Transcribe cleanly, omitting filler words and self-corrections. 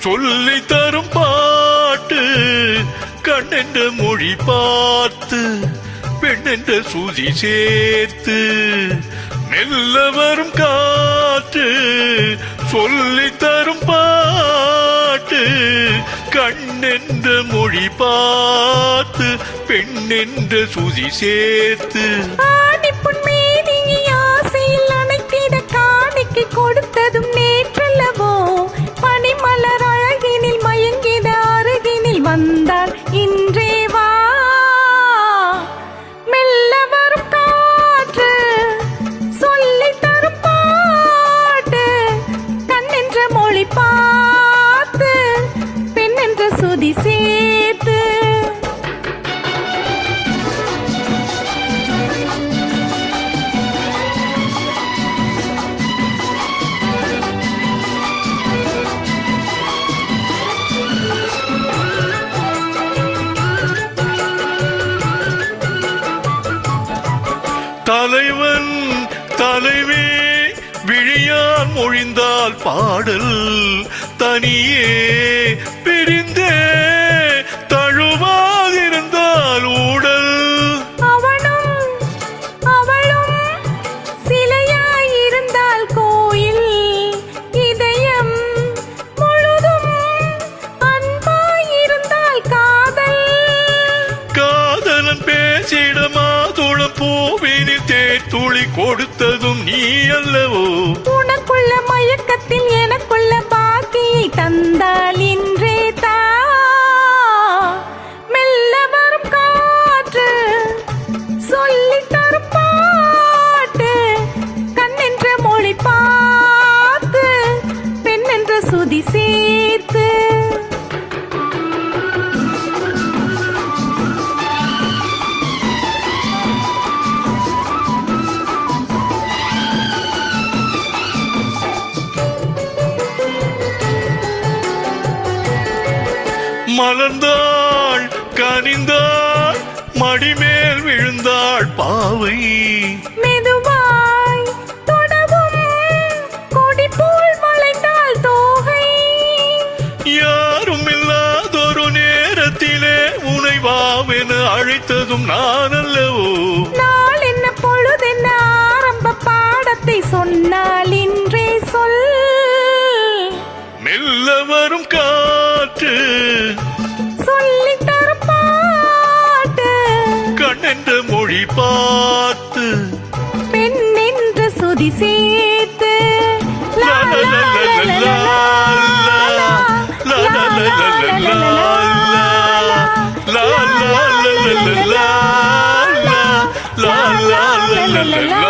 சொல்லி தரும் பாட்டு கண்ணென்ற மொழி பார்த்து பெண்ணென்ற சூதி சேர்த்து மெல்ல வரும் காற்று சொல்லி தரும் பாட்டு கண்ணென்ற மொழி பார்த்து பெண்ணென்ற சூதி சேர்த்து கொடுத்ததும் நேற்றல்லவோ பனிமலர் அழகினில் மயங்கிட அருகினில் வந்தால் இன்றே வா மெல்ல வரும் காற்று சொல்லி தரும் பாட்டு கண்ணென்ற மொழி பார்த்து பெண்ணென்ற சுதி சேர்த்து தலைவன் தலைவே விழியால் மொழிந்தால் பாடல் தனியே பிரிந்தே தழுவாதிருந்தால் ஊடல் அவனும் அவளும் சிலையாயிருந்தால் கோயில் இதயம் முழுதும் அன்பாயிருந்தால் காதல் காதலன் பேசிட மாதுளம் பூவினில் தேத்துளி கொடுத்ததும் நீ அல்லவோ உனக்குள்ள மயக்கத்தில் எனக்குள்ள பாக்கியை தந்தால் இன்றே தா மெல்ல வரும் காற்று சொல்லி தரும் பாட்டு கண்ணென்ற மொழி பார்த்து பெண்ணென்ற சுதி சேர்த்து மலர்ந்தாள் கனிந்தாள் மடிமேல் விழுந்தாள் பாவை மெதுவாய் தொடவும் கொடி போல் வளைந்தாள் தோகை யாரும் இல்லாதொரு நேரத்திலே உனை வாவென அழைத்ததும் நான் அல்லவோ நாள் என்ன பொழுதென்ன ஆரம்ப பாடத்தை சொன்னால் இன்றே சொல் மெல்ல வரும் காற்று சொல்லி தரும் பாட்டு கண்ணென்ற மொழி பார்த்து பெண் என்ற சுதி சேர்த்து லா லா லா லா லா லா லா லா லா லா லா லா